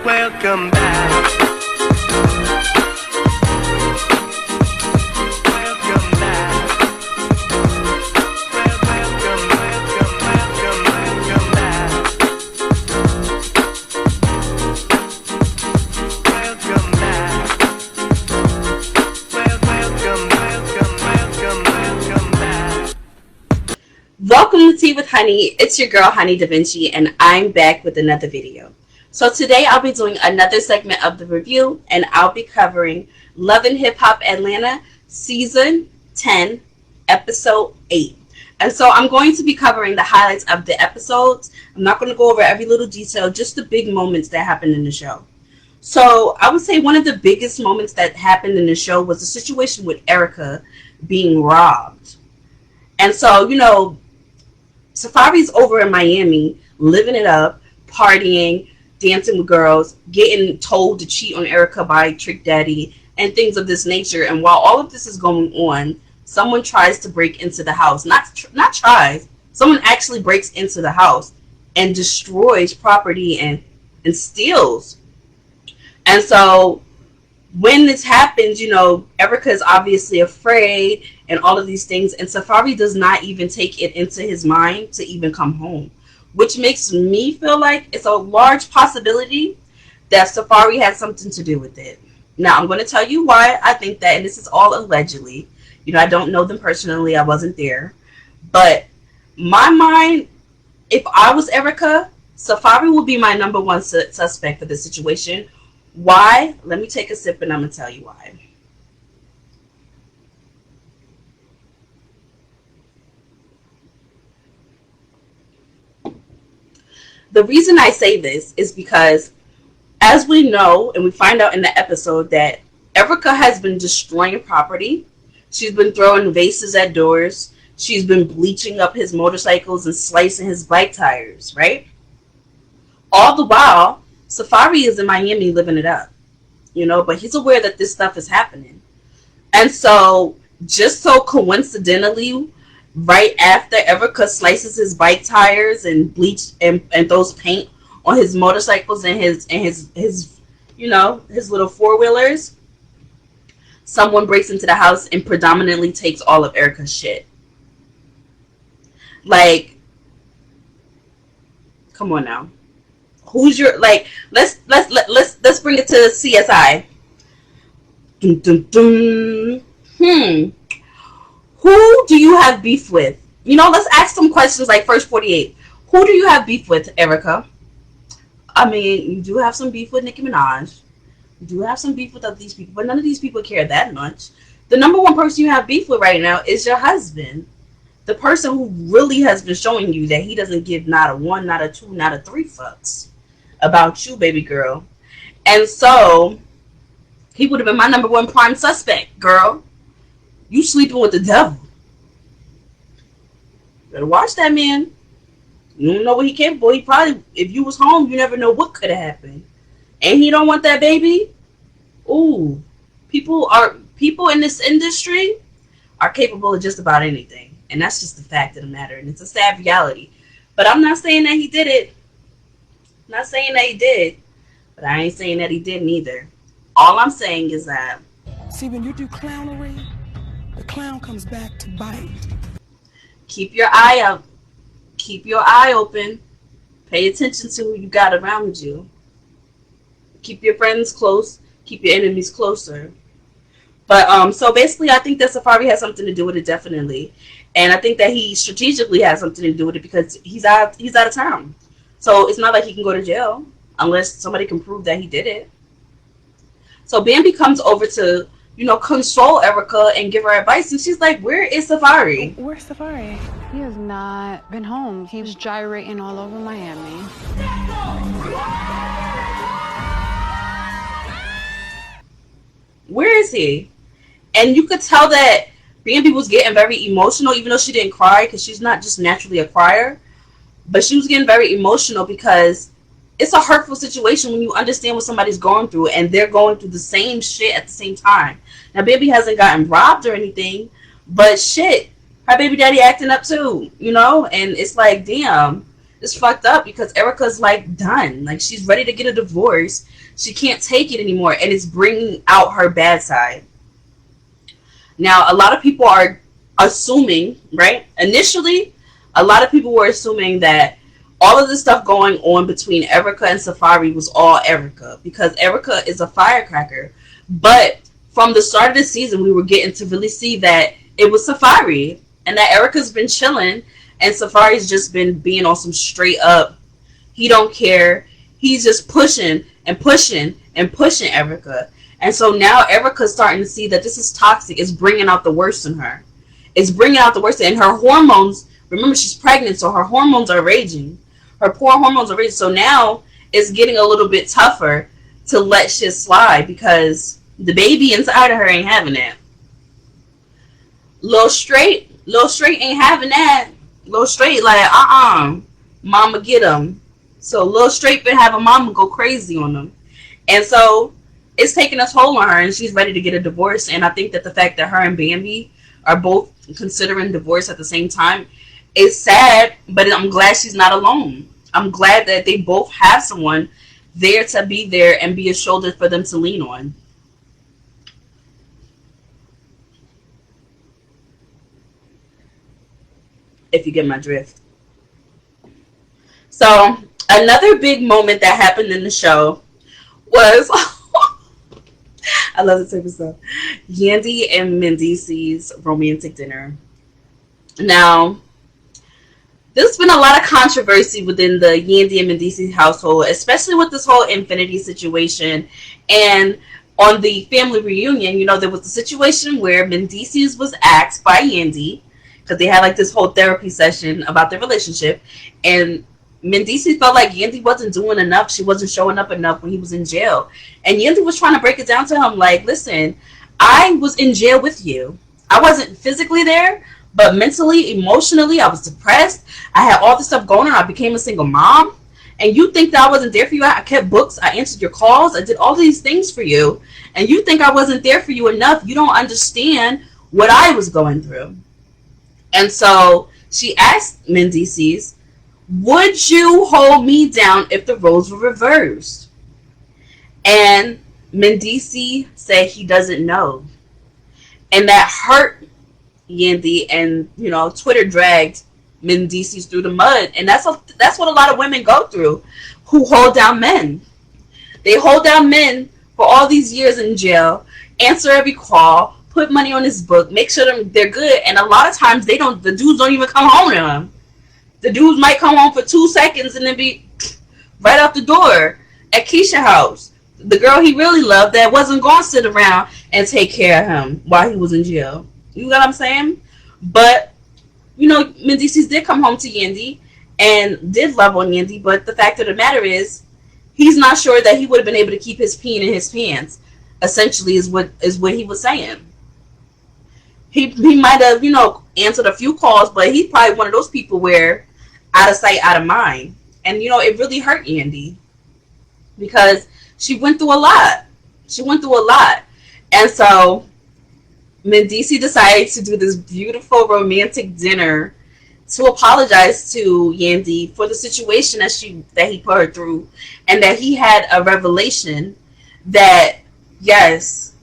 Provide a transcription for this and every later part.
Welcome back. Welcome back. Welcome, welcome back. Welcome back. Welcome back. Welcome to Tea with Honey. It's your girl HoneyDaVinci, and I'm back with another video. So today I'll be doing another segment of the review, and I'll be covering Love and Hip Hop Atlanta Season 10, Episode 8. And so I'm going to be covering the highlights of the episodes. I'm not going to go over every little detail, just the big moments that happened in the show. So I would say one of the biggest moments that happened in the show was the situation with Erica being robbed. And so, Safari's over in Miami, living it up, partying, dancing with girls, getting told to cheat on Erica by Trick Daddy, and things of this nature. And while all of this is going on, someone tries to break into the house. Not tries. Someone actually breaks into the house and destroys property and steals. And so when this happens, Erica is obviously afraid and all of these things. And Safari does not even take it into his mind to even come home, which makes me feel like it's a large possibility that Safari had something to do with it. Now, I'm going to tell you why I think that, and this is all allegedly. I don't know them personally. I wasn't there. But my mind, if I was Erica, Safari will be my number one suspect for this situation. Why? Let me take a sip and I'm going to tell you why. The reason I say this is because, as we know, and we find out in the episode, that Erica has been destroying property. She's been throwing vases at doors. She's been bleaching up his motorcycles and slicing his bike tires, right? All the while, Safari is in Miami living it up, but he's aware that this stuff is happening. And so, just so coincidentally, right after Erica slices his bike tires and bleach and throws paint on his motorcycles and his little four-wheelers, someone breaks into the house and predominantly takes all of Erica's shit. Like, come on now. Who's your, let's bring it to CSI. Dun, dun, dun. Who do you have beef with? Let's ask some questions like First 48. Who do you have beef with, Erica? I mean, you do have some beef with Nicki Minaj. You do have some beef with other these people, but none of these people care that much. The number one person you have beef with right now is your husband. The person who really has been showing you that he doesn't give not a one, not a two, not a three fucks about you, baby girl. And so, he would have been my number one prime suspect, girl. You sleeping with the devil. Better watch that man. You don't know what he capable. He probably, if you was home, you never know what could have happened. And he don't want that baby. Ooh, people in this industry are capable of just about anything, and that's just the fact of the matter. And it's a sad reality. But I'm not saying that he did it. I'm not saying that he did, but I ain't saying that he didn't either. All I'm saying is that, see, when you do clownery, the clown comes back to bite. keep your eye out. Keep your eye open. Pay attention to who you got around you. Keep your friends close. Keep your enemies closer. But so basically, I think that Safari has something to do with it, definitely, and I think that he strategically has something to do with it because he's out of town. So it's not like he can go to jail unless somebody can prove that he did it. So Bambi comes over to, console Erica and give her advice. And she's like, where is Safari? Where's Safari? He has not been home. He was gyrating all over Miami. Where is he? And you could tell that Bambi was getting very emotional, even though she didn't cry, because she's not just naturally a crier. But she was getting very emotional because it's a hurtful situation when you understand what somebody's going through and they're going through the same shit at the same time. Now, baby hasn't gotten robbed or anything, but shit, her baby daddy acting up too, And it's like, damn, It's fucked up because Erica's like done. Like she's ready to get a divorce. She can't take it anymore, and it's bringing out her bad side. Now, a lot of people are assuming, right? Initially, a lot of people were assuming that all of this stuff going on between Erica and Safari was all Erica because Erica is a firecracker. But from the start of the season, we were getting to really see that it was Safari and that Erica's been chilling and Safari's just been being on some straight up. He don't care. He's just pushing and pushing and pushing Erica. And so now Erica's starting to see that this is toxic. It's bringing out the worst in her. It's bringing out the worst. And her hormones, remember she's pregnant, so her hormones are raging. Her poor hormones are raging. So now it's getting a little bit tougher to let shit slide because the baby inside of her ain't having that. Lil Straight ain't having that. Lil Straight like, mama get him. So Lil Straight been having mama go crazy on them. And so it's taking a toll on her and she's ready to get a divorce. And I think that the fact that her and Bambi are both considering divorce at the same time is sad, but I'm glad she's not alone. I'm glad that they both have someone there to be there and be a shoulder for them to lean on. If you get my drift. So another big moment that happened in the show was I love this type of stuff. Yandy and Mendice's romantic dinner. Now, there's been a lot of controversy within the Yandy and Mendice household, especially with this whole Infinity situation. And on the family reunion, you know, there was a situation where Mendice's was asked by Yandy, because they had like this whole therapy session about their relationship. And Mendice felt like Yandy wasn't doing enough. She wasn't showing up enough when he was in jail. And Yandy was trying to break it down to him like, listen, I was in jail with you. I wasn't physically there, but mentally, emotionally, I was depressed. I had all this stuff going on. I became a single mom. And you think that I wasn't there for you? I kept books. I answered your calls. I did all these things for you. And you think I wasn't there for you enough. You don't understand what I was going through. And so she asked Mendice's, would you hold me down if the roles were reversed? And Mendice said he doesn't know. And that hurt Yandy, and, you know, Twitter dragged Mendice through the mud. And that's what a lot of women go through who hold down men. They hold down men for all these years in jail, answer every call, put money on his book, make sure they're good. And a lot of times the dudes don't even come home to him. The dudes might come home for 2 seconds and then be right out the door at Keisha's house. The girl he really loved that wasn't going to sit around and take care of him while he was in jail. You know what I'm saying? But, you know, Mendice did come home to Yandy and did love on Yandy. But the fact of the matter is, he's not sure that he would have been able to keep his peen in his pants, essentially is what he was saying. He might have, you know, answered a few calls, but he's probably one of those people where out of sight, out of mind. And, you know, it really hurt Yandy because she went through a lot. And so Mendice decided to do this beautiful romantic dinner to apologize to Yandy for the situation that he put her through, and that he had a revelation that, yes,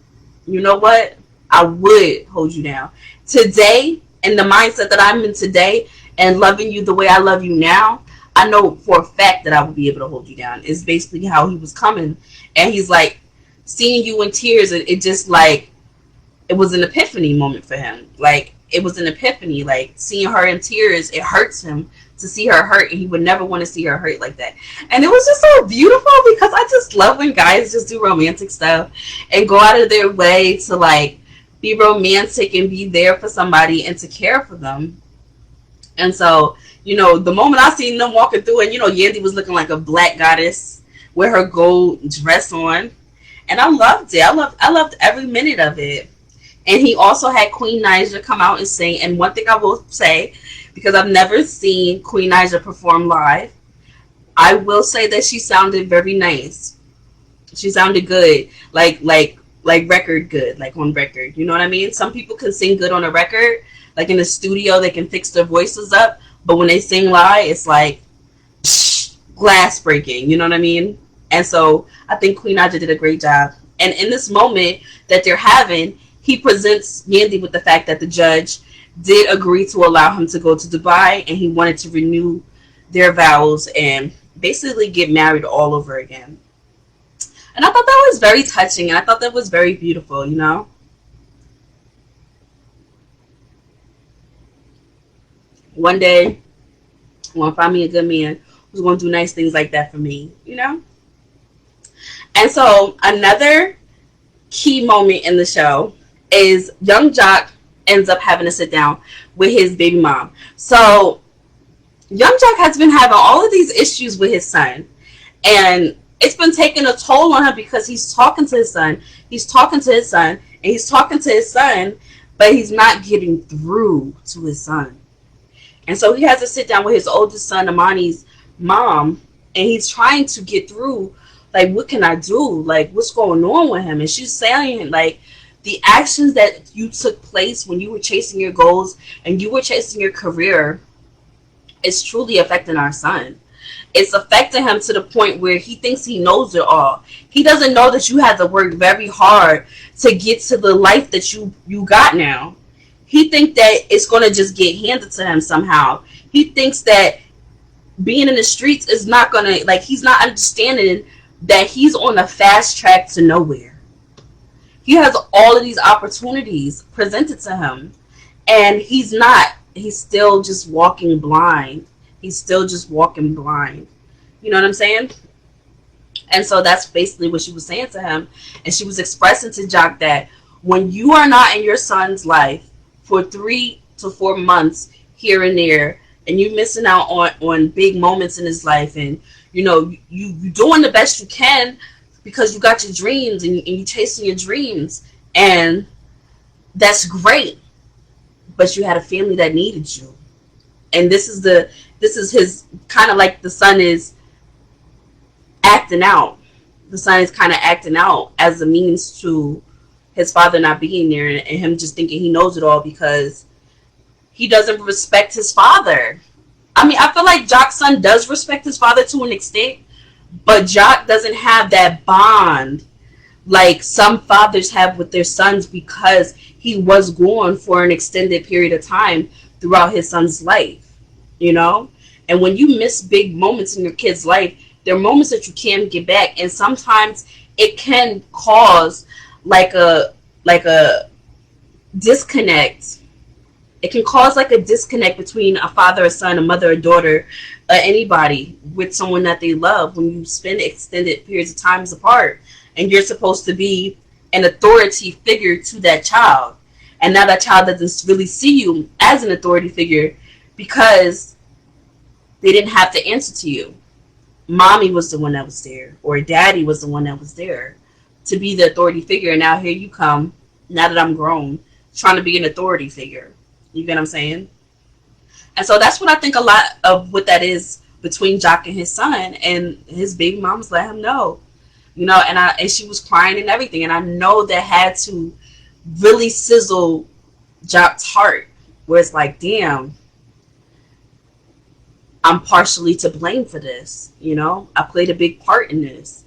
you know what? I would hold you down. Today, in the mindset that I'm in today, and loving you the way I love you now, I know for a fact that I will be able to hold you down. Is basically how he was coming. And he's like, seeing you in tears, it just like, it was an epiphany moment for him. Like, it was an epiphany. Like, seeing her in tears, it hurts him to see her hurt, and he would never want to see her hurt like that. And it was just so beautiful because I just love when guys just do romantic stuff and go out of their way to like be romantic and be there for somebody and to care for them. And so, you know, the moment I seen them walking through, and, you know, Yandy was looking like a black goddess with her gold dress on. And I loved it. I loved every minute of it. And he also had Queen Naija come out and sing. And one thing I will say, because I've never seen Queen Naija perform live, I will say that she sounded very nice. She sounded good. Like record good, like on record. You know what I mean? Some people can sing good on a record. Like in the studio, they can fix their voices up. But when they sing live, it's like glass breaking, you know what I mean? And so I think Queen Aja did a great job. And in this moment that they're having, he presents Yandy with the fact that the judge did agree to allow him to go to Dubai, and he wanted to renew their vows and basically get married all over again. And I thought that was very touching, and I thought that was very beautiful, you know? One day, I want to find me a good man who's going to do nice things like that for me, you know? And so another key moment in the show is young Jock ends up having to sit down with his baby mom. So young Jock has been having all of these issues with his son, and it's been taking a toll on him because he's talking to his son, and he's talking to his son, but he's not getting through to his son. And so he has to sit down with his oldest son, Amani's mom, and he's trying to get through, like, what can I do? Like, what's going on with him? And she's saying, like, the actions that you took place when you were chasing your goals and you were chasing your career is truly affecting our son. It's affecting him to the point where he thinks he knows it all. He doesn't know that you had to work very hard to get to the life that you got now. He thinks that it's going to just get handed to him somehow. He thinks that being in the streets is not going to, like, he's not understanding that he's on a fast track to nowhere. He has all of these opportunities presented to him, and he's not. He's still just walking blind. He's still just walking blind. You know what I'm saying? And so that's basically what she was saying to him. And she was expressing to Jock that when you are not in your son's life for 3 to 4 months here and there, and you're missing out on big moments in his life, and you know, you doing the best you can because you got your dreams and you chasing your dreams, and that's great, but you had a family that needed you. And this is his kind of like the son is acting out. The son is kind of acting out as a means to his father not being there, and him just thinking he knows it all because he doesn't respect his father. I mean, I feel like Jock's son does respect his father to an extent, but Jock doesn't have that bond like some fathers have with their sons because he was gone for an extended period of time throughout his son's life, you know? And when you miss big moments in your kid's life, there are moments that you can't get back, and sometimes it can cause like a disconnect. It can cause like a disconnect between a father, a son, a mother, a daughter, anybody with someone that they love when you spend extended periods of times apart, and you're supposed to be an authority figure to that child. And now that child doesn't really see you as an authority figure because they didn't have to answer to you. Mommy was the one that was there, or daddy was the one that was there to be the authority figure. And now here you come, now that I'm grown, trying to be an authority figure. You get what I'm saying? And so that's what I think a lot of what that is between Jock and his son, and his baby mom's let him know, you know, and she was crying and everything. And I know that had to really sizzle Jock's heart, where it's like, damn, I'm partially to blame for this. You know, I played a big part in this.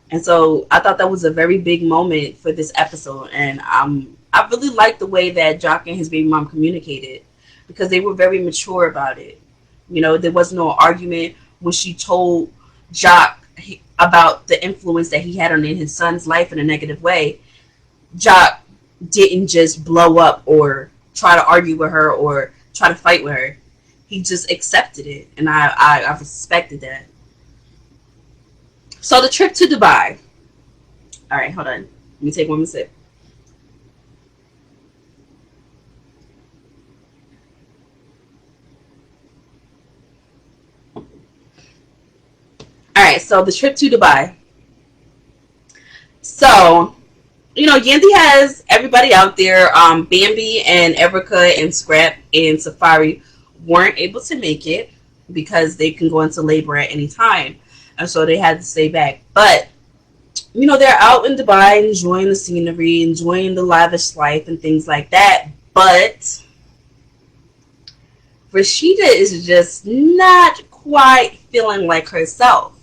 And so I thought that was a very big moment for this episode. And I really liked the way that Jock and his baby mom communicated, because they were very mature about it. You know, there was no argument when she told Jock about the influence that he had on his son's life in a negative way. Jock didn't just blow up or try to argue with her or try to fight with her. He just accepted it, and I respected that. So the trip to Dubai. All right, hold on. Let me take one more sip. All right, so the trip to Dubai. So, you know, Yandy has everybody out there. Bambi and Erica and Scrap and Safari weren't able to make it because they can go into labor at any time. And so they had to stay back. But, you know, they're out in Dubai enjoying the scenery, enjoying the lavish life and things like that. But Rasheeda is just not quite feeling like herself.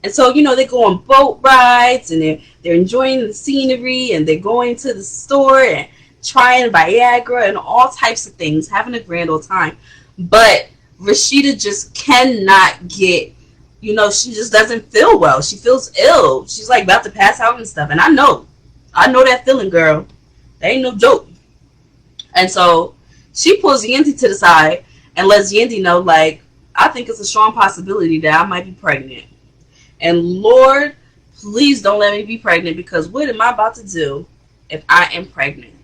And so, they go on boat rides and they're enjoying the scenery and they're going to the store and trying Viagra and all types of things, having a grand old time. But Rasheeda just cannot get, she just doesn't feel well. She feels ill. She's like about to pass out and stuff. And I know that feeling, girl. That ain't no joke. And so she pulls Yandy to the side and lets Yandy know, like, I think it's a strong possibility that I might be pregnant. And Lord, please don't let me be pregnant, because what am I about to do if I am pregnant?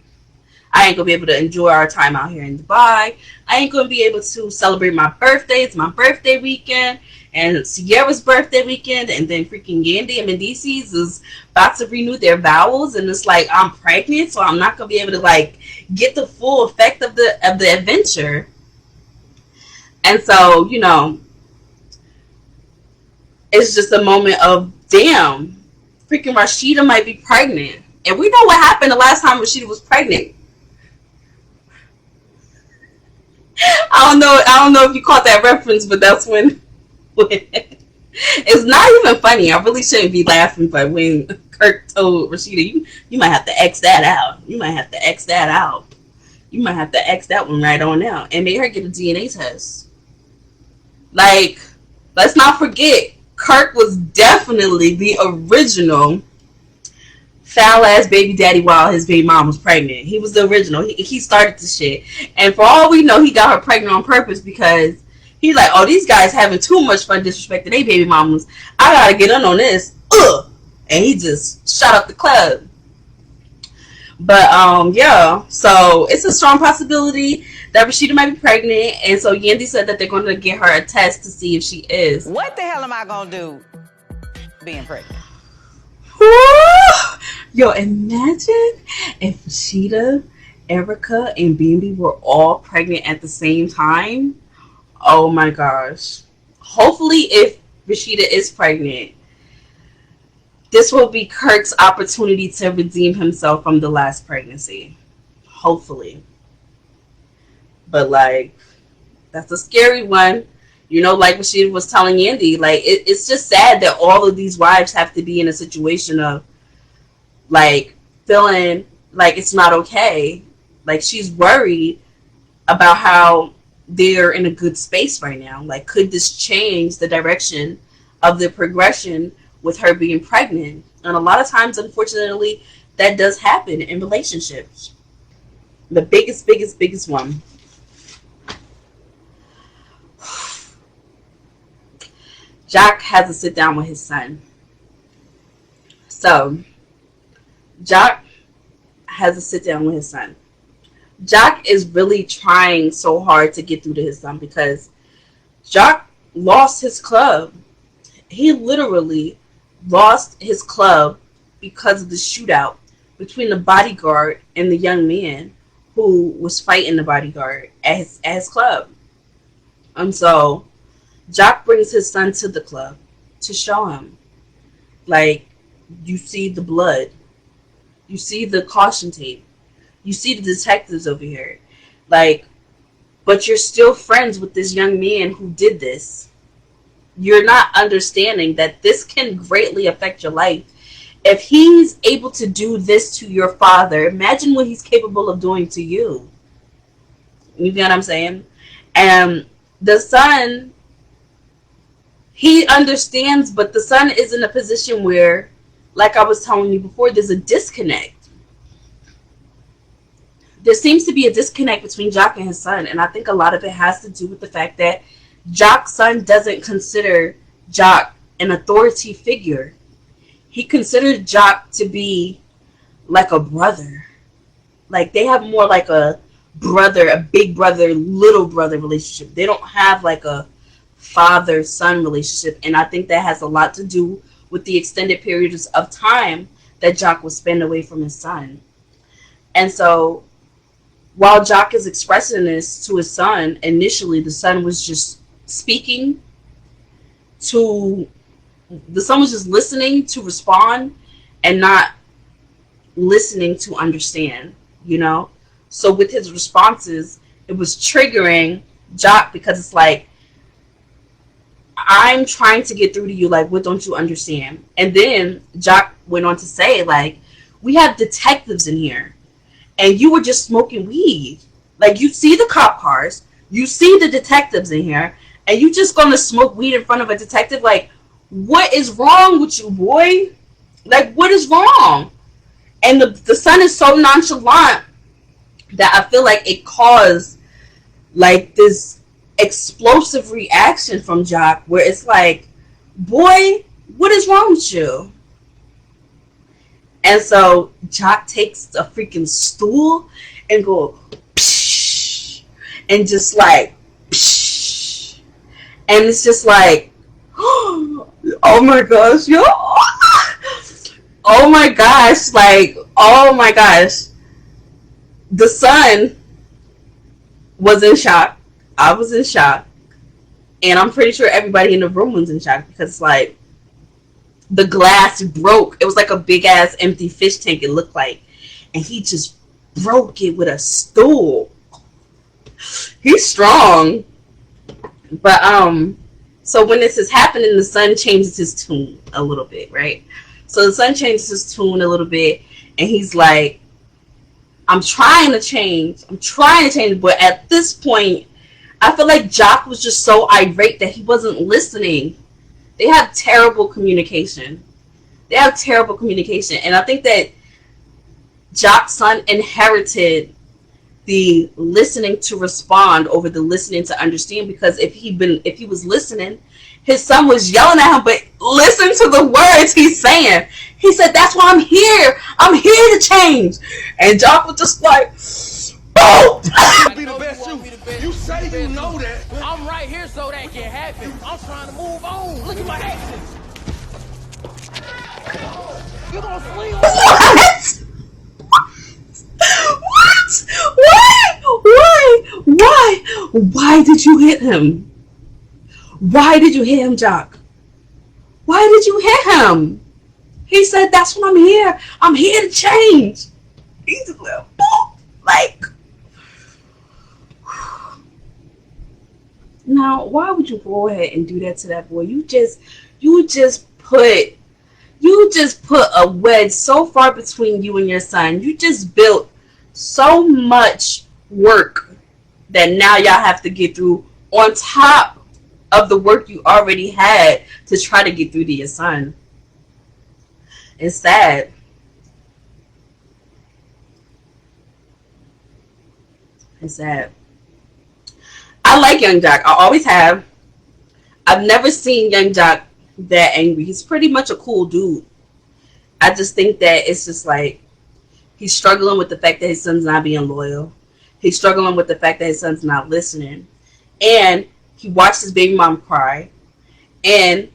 I ain't going to be able to enjoy our time out here in Dubai. I ain't going to be able to celebrate my birthday. It's my birthday weekend and Sierra's birthday weekend. And then freaking Yandy and Medici's is about to renew their vows. And it's like, I'm pregnant, so I'm not going to be able to, like, get the full effect of the adventure. And so, it's just a moment of, damn, freaking Rasheeda might be pregnant. And we know what happened the last time Rasheeda was pregnant. I don't know if you caught that reference, but that's when it's not even funny. I really shouldn't be laughing, but when Kirk told Rasheeda, you might have to X that out. You might have to X that out. You might have to X that one right on out. And made her get a DNA test. Like, let's not forget, Kirk was definitely the original foul-ass baby daddy while his baby mom was pregnant. He was the original. He started the shit. And for all we know, he got her pregnant on purpose because he's like, oh, these guys having too much fun disrespecting their baby mamas. I gotta get in on this. Ugh. And he just shot up the club. But, yeah. So, it's a strong possibility that Rasheeda might be pregnant. And so, Yandy said that they're going to get her a test to see if she is. What the hell am I going to do being pregnant? Yo, imagine if Rasheeda, Erica, and Bambi were all pregnant at the same time. Oh my gosh. Hopefully, if Rasheeda is pregnant, this will be Kirk's opportunity to redeem himself from the last pregnancy. Hopefully. But, like, that's a scary one. Like Rasheeda was telling Yandy, like, it's just sad that all of these wives have to be in a situation of, like, feeling like it's not okay. Like, she's worried about how they're in a good space right now. Like, could this change the direction of the progression with her being pregnant? And a lot of times, unfortunately, that does happen in relationships. The biggest one. Jack has a sit down with his son. So, Jack has a sit down with his son. Jack is really trying so hard to get through to his son because Jack lost his club. He literally lost his club because of the shootout between the bodyguard and the young man who was fighting the bodyguard at his club. And so Jack brings his son to the club to show him, like, you see the blood, you see the caution tape, you see the detectives over here, like, but you're still friends with this young man who did this. You're not understanding that this can greatly affect your life. If he's able to do this to your father, imagine what he's capable of doing to you. You get what I'm saying? And the son, he understands, but the son is in a position where, like I was telling you before, there's a disconnect. There seems to be a disconnect between Jack and his son, and I think a lot of it has to do with the fact that Jack's son doesn't consider Jack an authority figure. He considers Jack to be like a brother. Like, they have more like a brother, a big brother, little brother relationship. They don't have like a father-son relationship, and I think that has a lot to do with the extended periods of time that Jack will spend away from his son. And so, while Jack is expressing this to his son, initially the son was just speaking to, the son was just listening to respond and not listening to understand, you know? So with his responses, it was triggering Jack because it's like, I'm trying to get through to you. Like, what don't you understand? And then Jock went on to say, like, we have detectives in here, and you were just smoking weed. Like, you see the cop cars, you see the detectives in here, and you just gonna smoke weed in front of a detective? Like, what is wrong with you, boy? Like, what is wrong? And the son is so nonchalant that I feel like it caused, like, this explosive reaction from Jock, where it's like, boy, what is wrong with you? And so Jock takes a freaking stool and go, psh, and just like, psh, and it's just like, oh my gosh, yo, oh my gosh, like, oh my gosh. The son was in shock. I was in shock. And I'm pretty sure everybody in the room was in shock, because, like, the glass broke. It was like a big ass empty fish tank, it looked like. And he just broke it with a stool. He's strong. But, so when this is happening, the son changes his tune a little bit, right? So the son changes his tune a little bit, and he's like, I'm trying to change, but at this point, I feel like Jock was just so irate that he wasn't listening. They have terrible communication. And I think that Jock's son inherited the listening to respond over the listening to understand, because if he was listening, his son was yelling at him, but listen to the words he's saying. He said, that's why I'm here. I'm here to change. And Jock was just like, boom! Be the best you say you know that. I'm right here so that can happen. I'm trying to move on. Look at my actions. You gonna swing on What? Why did you hit him? Why did you hit him, Jock? Why did you hit him? He said, that's what I'm here. I'm here to change. He's a little like. Now, why would you go ahead and do that to that boy? You just put a wedge so far between you and your son. You just built so much work that now y'all have to get through on top of the work you already had to try to get through to your son. It's sad. It's sad. I like Young Jock. I always have. I've never seen Young Jock that angry. He's pretty much a cool dude. I just think that it's just like he's struggling with the fact that his son's not being loyal. He's struggling with the fact that his son's not listening. And he watched his baby mom cry. And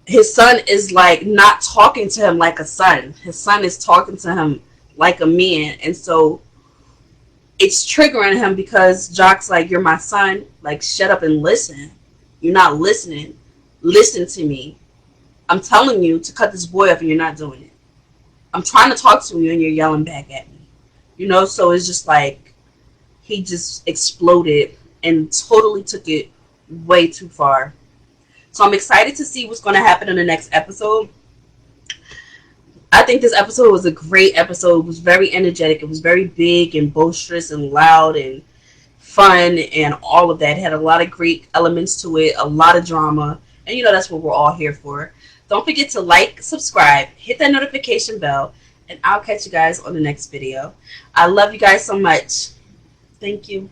his son is like not talking to him like a son. His son is talking to him like a man. And so it's triggering him, because Jock's like, you're my son. Like, shut up and listen. You're not listening. Listen to me. I'm telling you to cut this boy off and you're not doing it. I'm trying to talk to you and you're yelling back at me. You know, so it's just like he just exploded and totally took it way too far. So I'm excited to see what's going to happen in the next episode. I think this episode was a great episode. It was very energetic. It was very big and boisterous and loud and fun and all of that. It had a lot of great elements to it, a lot of drama. And you know, that's what we're all here for. Don't forget to like, subscribe, hit that notification bell, and I'll catch you guys on the next video. I love you guys so much. Thank you.